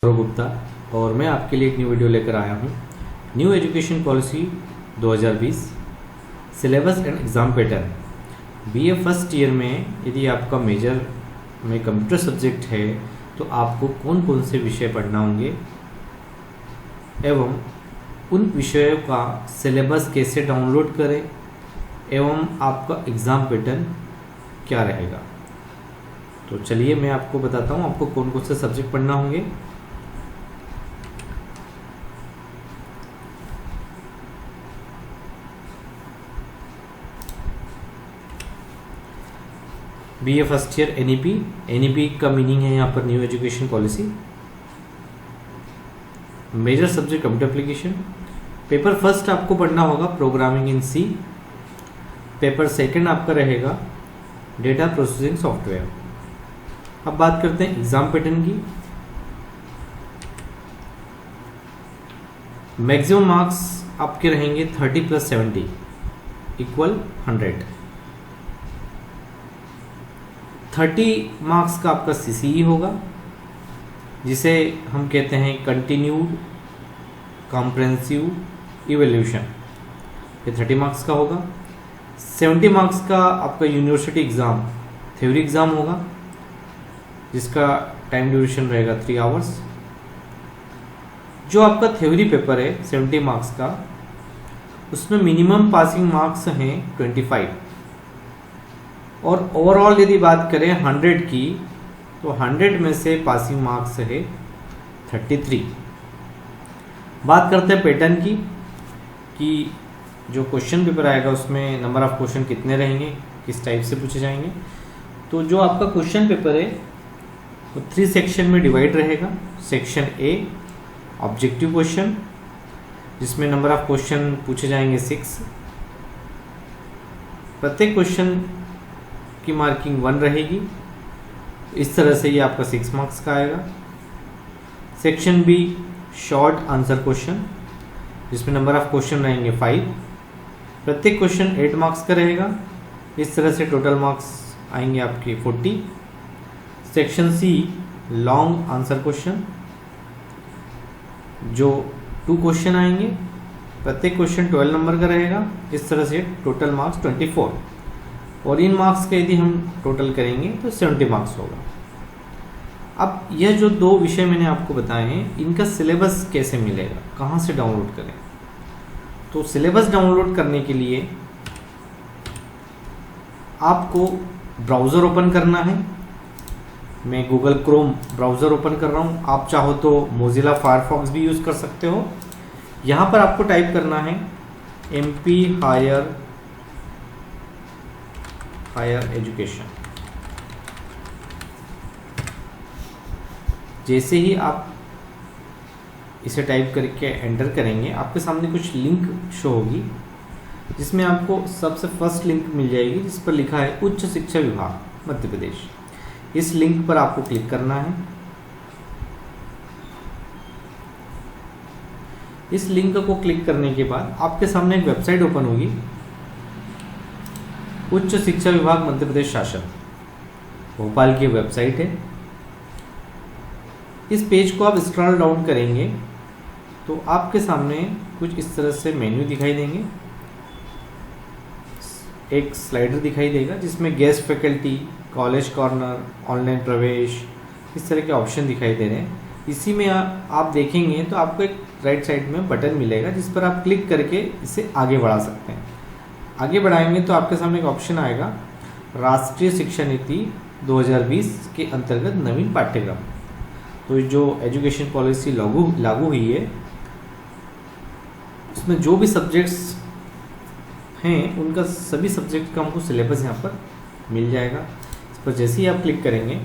गौरव गुप्ता और मैं आपके लिए एक न्यू वीडियो लेकर आया हूँ। New education policy 2020 syllabus and exam pattern. BA first year में यदि आपका मेजर में कंप्यूटर सब्जेक्ट है तो आपको कौन कौन से विषय पढ़ना होंगे एवं उन विषयों का सिलेबस कैसे डाउनलोड करें एवं आपका एग्ज़ाम पैटर्न क्या रहेगा। तो चलिए मैं आपको बताता हूँ आपको कौन कौन से सब्जेक्ट पढ़ना होंगे। बीए फर्स्ट ईयर एनईपी का मीनिंग है यहाँ पर new education policy. Major subject computer application. Paper first आपको पढ़ना होगा programming in C. Paper second आपका रहेगा डेटा प्रोसेसिंग सॉफ्टवेयर। अब बात करते हैं एग्जाम पैटर्न की। मैक्सिमम मार्क्स आपके रहेंगे 30 + 70 = 100। 30 मार्क्स का आपका सीसीई होगा जिसे हम कहते हैं कंटिन्यूड कॉम्प्रिहेंसिव इवैल्यूएशन। ये 30 मार्क्स का होगा। 70 मार्क्स का आपका यूनिवर्सिटी एग्ज़ाम थ्योरी एग्ज़ाम होगा जिसका टाइम ड्यूरेशन रहेगा 3 आवर्स। जो आपका थ्योरी पेपर है 70 मार्क्स का, उसमें मिनिमम पासिंग मार्क्स हैं 25 और ओवरऑल यदि बात करें 100 की तो 100 में से पासिंग मार्क्स है 33। बात करते हैं पैटर्न की कि जो क्वेश्चन पेपर आएगा उसमें नंबर ऑफ क्वेश्चन कितने रहेंगे, किस टाइप से पूछे जाएंगे। तो जो आपका क्वेश्चन पेपर है वो 3 सेक्शन में डिवाइड रहेगा। सेक्शन ए ऑब्जेक्टिव क्वेश्चन जिसमें नंबर ऑफ क्वेश्चन पूछे जाएंगे 6। प्रत्येक क्वेश्चन की मार्किंग 1 रहेगी। इस तरह से ये आपका 6 मार्क्स का आएगा। Section B short answer question जिसमें नंबर ऑफ क्वेश्चन रहेंगे 5। प्रत्येक क्वेश्चन 8 मार्क्स का रहेगा। इस तरह से टोटल मार्क्स आएंगे आपके 40। Section C long answer question जो 2 क्वेश्चन आएंगे। प्रत्येक क्वेश्चन 12 नंबर का रहेगा। इस तरह से टोटल मार्क्स 24 और इन मार्क्स का यदि हम टोटल करेंगे तो 70 मार्क्स होगा। अब यह जो 2 विषय मैंने आपको बताए हैं इनका सिलेबस कैसे मिलेगा, कहाँ से डाउनलोड करें। तो सिलेबस डाउनलोड करने के लिए आपको ब्राउज़र ओपन करना है। मैं गूगल क्रोम ब्राउज़र ओपन कर रहा हूँ। आप चाहो तो मोजिला फायरफॉक्स भी यूज़ कर सकते हो। यहाँ पर आपको टाइप करना है MP हायर एजुकेशन। जैसे ही आप इसे टाइप करके एंटर करेंगे आपके सामने कुछ लिंक शो होगी जिसमें आपको सबसे फर्स्ट लिंक मिल जाएगी जिस पर लिखा है उच्च शिक्षा विभाग मध्य प्रदेश। इस लिंक पर आपको क्लिक करना है। इस लिंक को क्लिक करने के बाद आपके सामने एक वेबसाइट ओपन होगी उच्च शिक्षा विभाग मध्य प्रदेश शासन, भोपाल की वेबसाइट है। इस पेज को आप स्क्रॉल डाउन करेंगे तो आपके सामने कुछ इस तरह से मेन्यू दिखाई देंगे। एक स्लाइडर दिखाई देगा जिसमें guest faculty, college corner, online प्रवेश, इस तरह के ऑप्शन दिखाई दे रहे हैं। इसी में आप देखेंगे तो आपको एक राइट साइड में बटन मिलेगा जिस पर आप क्लिक करके इसे आगे बढ़ा सकते हैं। आगे बढ़ाएंगे तो आपके सामने एक ऑप्शन आएगा राष्ट्रीय शिक्षा नीति 2020 के अंतर्गत नवीन पाठ्यक्रम। तो जो एजुकेशन पॉलिसी लागू हुई है उसमें जो भी सब्जेक्ट्स हैं उनका सभी सब्जेक्ट का हमको सिलेबस यहाँ पर मिल जाएगा। इस पर जैसे ही आप क्लिक करेंगे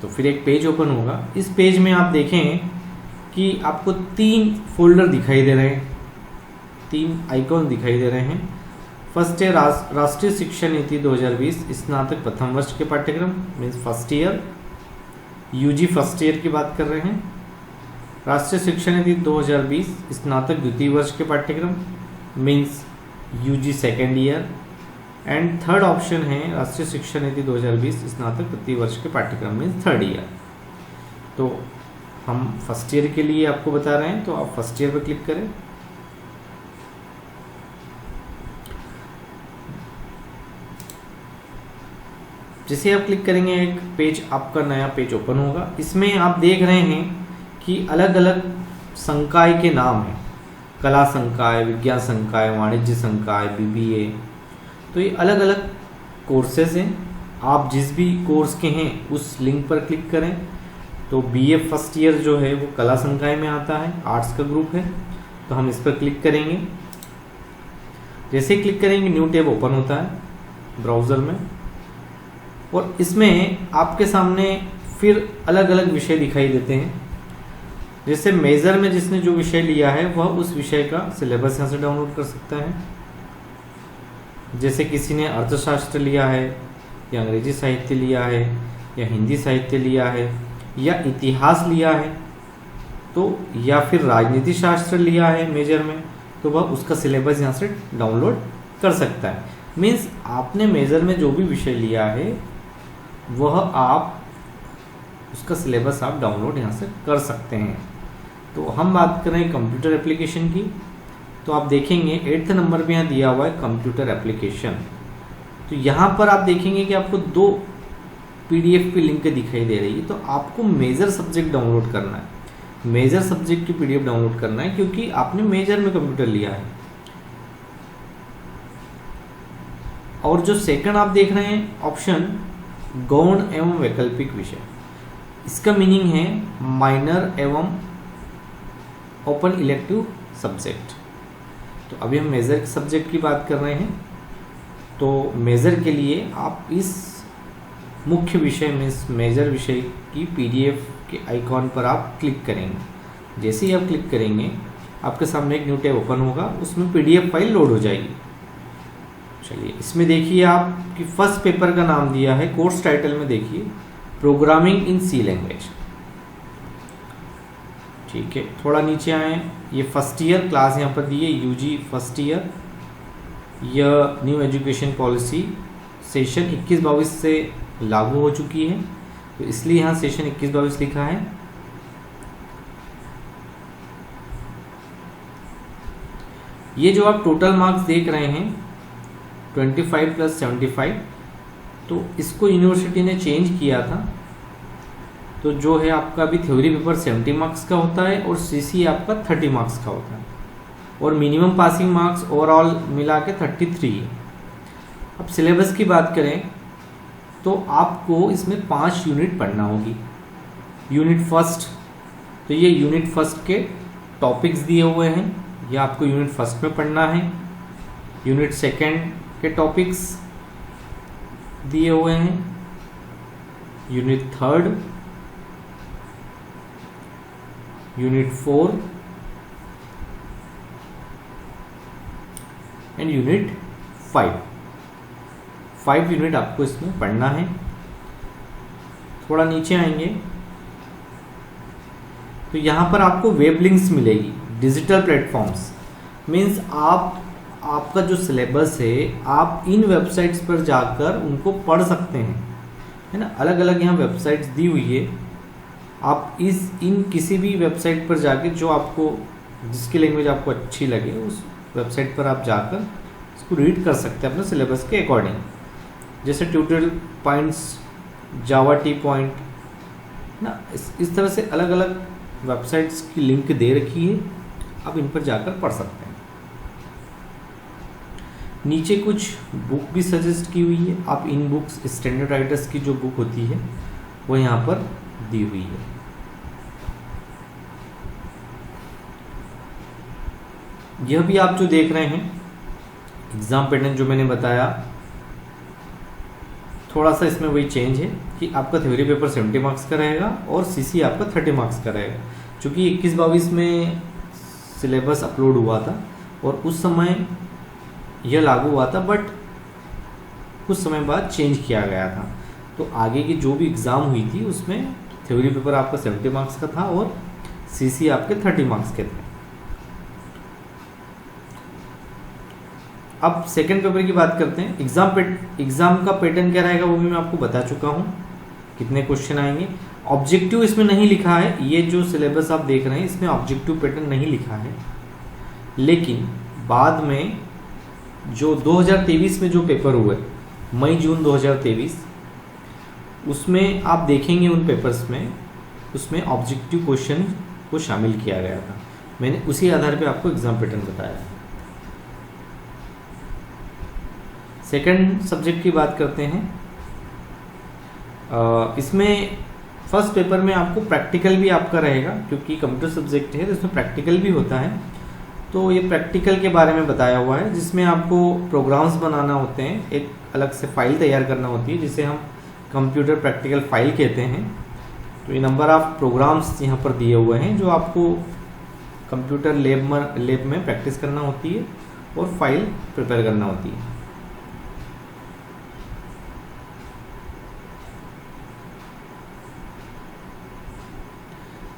तो फिर एक पेज ओपन होगा। इस पेज में आप देखें कि आपको 3 फोल्डर दिखाई दे रहे हैं, 3 आइकॉन दिखाई दे रहे हैं। फर्स्ट है राष्ट्रीय शिक्षा नीति 2020 स्नातक प्रथम वर्ष के पाठ्यक्रम means first year, UG first year की बात कर रहे हैं। राष्ट्रीय शिक्षा नीति 2020 स्नातक द्वितीय वर्ष के पाठ्यक्रम means UG second year. And third option है राष्ट्रीय शिक्षा नीति 2020 स्नातक तृतीय वर्ष के पाठ्यक्रम में थर्ड ईयर। तो हम फर्स्ट ईयर के लिए आपको बता रहे हैं, तो आप फर्स्ट ईयर पर क्लिक करें। जैसे आप क्लिक करेंगे एक पेज, आपका नया पेज ओपन होगा। इसमें आप देख रहे हैं कि अलग अलग संकाय के नाम हैं, कला संकाय, विज्ञान संकाय, वाणिज्य संकाय, बीबीए। तो ये अलग अलग कोर्सेज हैं। आप जिस भी कोर्स के हैं उस लिंक पर क्लिक करें। तो बीए फर्स्ट ईयर जो है वो कला संकाय में आता है, आर्ट्स का ग्रुप है, तो हम इस पर क्लिक करेंगे। जैसे क्लिक करेंगे न्यू टैब ओपन होता है ब्राउज़र में, और इसमें आपके सामने फिर अलग अलग विषय दिखाई देते हैं। जैसे मेजर में जिसने जो विषय लिया है वह उस विषय का सिलेबस यहाँ से डाउनलोड कर सकता है। जैसे किसी ने अर्थशास्त्र लिया है, या अंग्रेजी साहित्य लिया है, या हिंदी साहित्य लिया है, या इतिहास लिया है, तो या फिर राजनीति शास्त्र लिया है मेजर में, तो वह उसका सिलेबस यहाँ से डाउनलोड कर सकता है। मीन्स आपने मेजर में जो भी विषय लिया है वह आप उसका सिलेबस आप डाउनलोड यहाँ से कर सकते हैं। तो हम बात करें कंप्यूटर एप्लीकेशन की, तो आप देखेंगे 8th नंबर पे यहाँ दिया हुआ है कंप्यूटर एप्लीकेशन। तो यहाँ पर आप देखेंगे कि आपको 2 PDF की लिंक दिखाई दे रही है। तो आपको मेजर सब्जेक्ट डाउनलोड करना है, मेजर सब्जेक्ट की PDF डाउनलोड करना है, क्योंकि आपने मेजर में कंप्यूटर लिया है। और जो सेकंड आप देख रहे हैं ऑप्शन, गौण एवं वैकल्पिक विषय, इसका मीनिंग है माइनर एवं ओपन इलेक्टिव सब्जेक्ट। तो अभी हम मेजर सब्जेक्ट की बात कर रहे हैं। तो मेजर के लिए आप इस मुख्य विषय में, इस मेजर विषय की PDF के आइकॉन पर आप क्लिक करेंगे। जैसे ही आप क्लिक करेंगे आपके सामने एक न्यू टैब ओपन होगा, उसमें PDF फाइल लोड हो जाएगी। चलिए इसमें देखिए आपकी फर्स्ट पेपर का नाम दिया है, कोर्स टाइटल में देखिए प्रोग्रामिंग इन C लैंग्वेज। ठीक है, थोड़ा नीचे आए, ये फर्स्ट ईयर क्लास यहाँ पर दी है, UG फर्स्ट ईयर। यह न्यू एजुकेशन पॉलिसी सेशन 21-22 से लागू हो चुकी है, तो इसलिए यहाँ सेशन 21-22 लिखा है। ये जो आप टोटल मार्क्स देख रहे हैं 25 + 75, तो इसको यूनिवर्सिटी ने चेंज किया था। तो जो है आपका अभी थ्योरी पेपर 70 मार्क्स का होता है और CC आपका 30 मार्क्स का होता है, और मिनिमम पासिंग मार्क्स ओवरऑल मिला के 33 है। अब सिलेबस की बात करें तो आपको इसमें 5 यूनिट पढ़ना होगी। यूनिट फर्स्ट, तो ये यूनिट फर्स्ट के टॉपिक्स दिए हुए हैं, ये आपको यूनिट फर्स्ट में पढ़ना है। यूनिट सेकंड के टॉपिक्स दिए हुए हैं। Unit third, unit 4 and unit 5 unit आपको इसमें पढ़ना है। थोड़ा नीचे आएंगे तो यहाँ पर आपको वेब लिंक्स मिलेगी, डिजिटल प्लेटफॉर्म्स। मीन्स आपका जो सिलेबस है आप इन वेबसाइट्स पर जाकर उनको पढ़ सकते हैं, है ना। अलग अलग यहाँ वेबसाइट्स दी हुई है, आप इन किसी भी वेबसाइट पर जाके जो आपको, जिसकी लैंग्वेज आपको अच्छी लगे उस वेबसाइट पर आप जाकर इसको रीड कर सकते हैं अपने सिलेबस के अकॉर्डिंग। जैसे ट्यूटोरियल पॉइंट्स, जावा टी पॉइंट ना, इस तरह से अलग अलग वेबसाइट्स की लिंक दे रखी है, आप इन पर जाकर पढ़ सकते हैं। नीचे कुछ बुक भी सजेस्ट की हुई है, आप इन बुक्स, स्टैंडर्ड राइटर्स की जो बुक होती है वो यहाँ पर दी हुई है। यह भी आप जो देख रहे हैं एग्जाम पैटर्न जो मैंने बताया, थोड़ा सा इसमें वही चेंज है कि आपका थ्योरी पेपर 70 मार्क्स का रहेगा और CC आपका 30 मार्क्स का रहेगा। क्योंकि 21-22 में सिलेबस अपलोड हुआ था और उस समय यह लागू हुआ था, बट कुछ समय बाद चेंज किया गया था। तो आगे की जो भी एग्ज़ाम हुई थी उसमें थ्योरी पेपर आपका 70 मार्क्स का था और CC आपके 30 मार्क्स के थे। अब सेकंड पेपर की बात करते हैं। एग्ज़ाम का पैटर्न क्या रहेगा वो भी मैं आपको बता चुका हूँ, कितने क्वेश्चन आएंगे। ऑब्जेक्टिव इसमें नहीं लिखा है, ये जो सिलेबस आप देख रहे हैं इसमें ऑब्जेक्टिव पैटर्न नहीं लिखा है, लेकिन बाद में जो 2023 में जो पेपर हुए मई जून 2023, उसमें आप देखेंगे उन पेपर्स में उसमें ऑब्जेक्टिव क्वेश्चन को शामिल किया गया था। मैंने उसी आधार पे आपको एग्जाम पैटर्न बताया। सेकंड सब्जेक्ट की बात करते हैं। इसमें फर्स्ट पेपर में आपको प्रैक्टिकल भी आपका रहेगा, क्योंकि कंप्यूटर सब्जेक्ट है तो इसमें प्रैक्टिकल भी होता है। तो ये प्रैक्टिकल के बारे में बताया हुआ है, जिसमें आपको प्रोग्राम्स बनाना होते हैं, एक अलग से फाइल तैयार करना होती है जिसे हम कंप्यूटर प्रैक्टिकल फाइल कहते हैं। तो ये नंबर ऑफ प्रोग्राम्स यहाँ पर दिए हुए हैं जो आपको कंप्यूटर लैब में प्रैक्टिस करना होती है और फाइल प्रिपेयर करना होती है।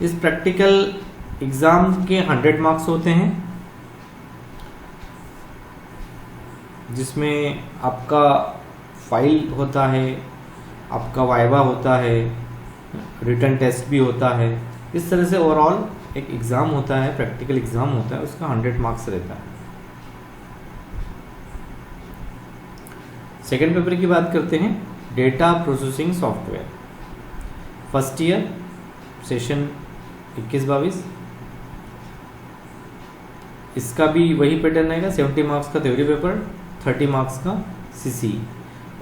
इस प्रैक्टिकल एग्जाम के 100 मार्क्स होते हैं, जिसमें आपका फाइल होता है, आपका वाइवा होता है, रिटन टेस्ट भी होता है। इस तरह से ओवरऑल एक एग्ज़ाम होता है, प्रैक्टिकल एग्ज़ाम होता है, उसका 100 मार्क्स रहता है। सेकेंड पेपर की बात करते हैं, data processing software, first year, session 21-22। इसका भी वही पैटर्न रहेगा, 70 मार्क्स का थ्योरी पेपर, 30 मार्क्स का सीसी,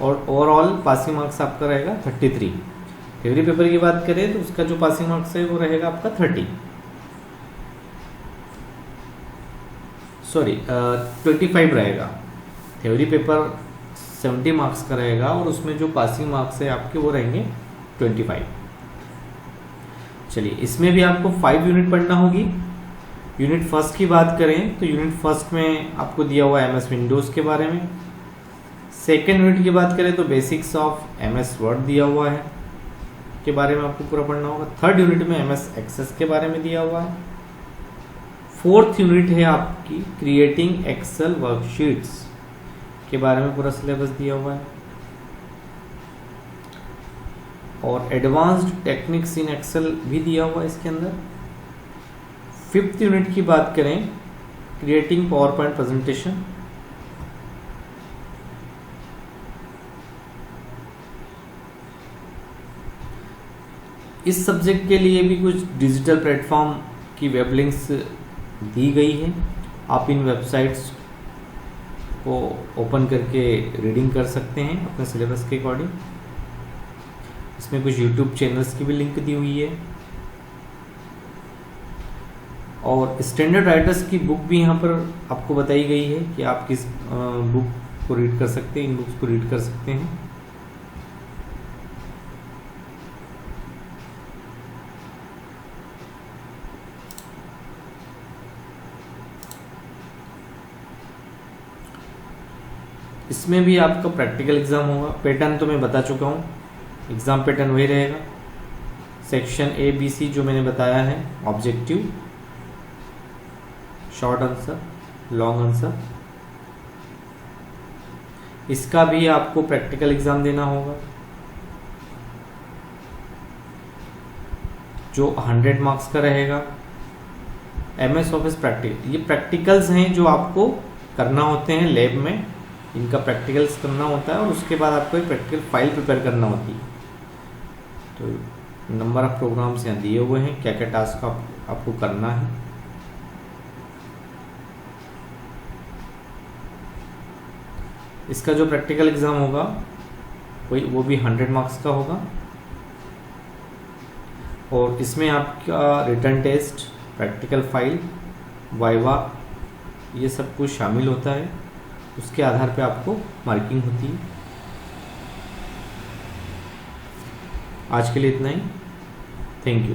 और ओवरऑल पासिंग मार्क्स आपका रहेगा 33। थ्योरी पेपर की बात करें तो उसका जो पासिंग मार्क्स है वो रहेगा आपका 25 रहेगा। थ्योरी पेपर 70 मार्क्स का रहेगा और उसमें जो पासिंग मार्क्स है आपके वो रहेंगे 25। चलिए, इसमें भी आपको 5 यूनिट पढ़ना होगी। यूनिट फर्स्ट की बात करें तो यूनिट फर्स्ट में आपको दिया हुआ है MS विंडोज़ के बारे में। सेकेंड यूनिट की बात करें तो बेसिक्स ऑफ MS वर्ड दिया हुआ है के बारे में आपको पूरा पढ़ना होगा। थर्ड यूनिट में MS एक्सेस के बारे में दिया हुआ है। फोर्थ यूनिट है आपकी क्रिएटिंग एक्सेल वर्कशीट्स के बारे में पूरा सिलेबस दिया हुआ है, और एडवांस्ड टेक्निक्स इन एक्सेल भी दिया हुआ है इसके अंदर। फिफ्थ यूनिट की बात करें, क्रिएटिंग पावर पॉइंट प्रेजेंटेशन, इस सब्जेक्ट के लिए भी कुछ डिजिटल प्लेटफॉर्म की वेब लिंक्स दी गई है। आप इन वेबसाइट्स को ओपन करके रीडिंग कर सकते हैं अपने सिलेबस के अकॉर्डिंग। इसमें कुछ यूट्यूब चैनल्स की भी लिंक दी हुई है, और स्टैंडर्ड राइटर्स की बुक भी यहाँ पर आपको बताई गई है कि आप किस बुक को रीड कर सकते हैं, इन बुक्स को रीड कर सकते हैं। इसमें भी आपका प्रैक्टिकल एग्जाम होगा। पैटर्न तो मैं बता चुका हूँ, एग्जाम पैटर्न वही रहेगा। सेक्शन ABC जो मैंने बताया है, objective, short answer, long answer, इसका भी आपको प्रैक्टिकल एग्जाम देना होगा जो 100 मार्क्स का रहेगा। MS ऑफिस प्रैक्टिकल, ये प्रैक्टिकल्स हैं जो आपको करना होते हैं लैब में, इनका प्रैक्टिकल्स करना होता है, और उसके बाद आपको एक प्रैक्टिकल फाइल प्रिपेयर करना होती है। तो नंबर ऑफ प्रोग्राम्स यहाँ दिए हुए हैं, क्या क्या टास्क आपको करना है। इसका जो प्रैक्टिकल एग्जाम होगा वो भी 100 मार्क्स का होगा, और इसमें आपका written test, practical file, viva, ये सब कुछ शामिल होता है। उसके आधार पे आपको मार्किंग होती है। आज के लिए इतना ही, थैंक यू।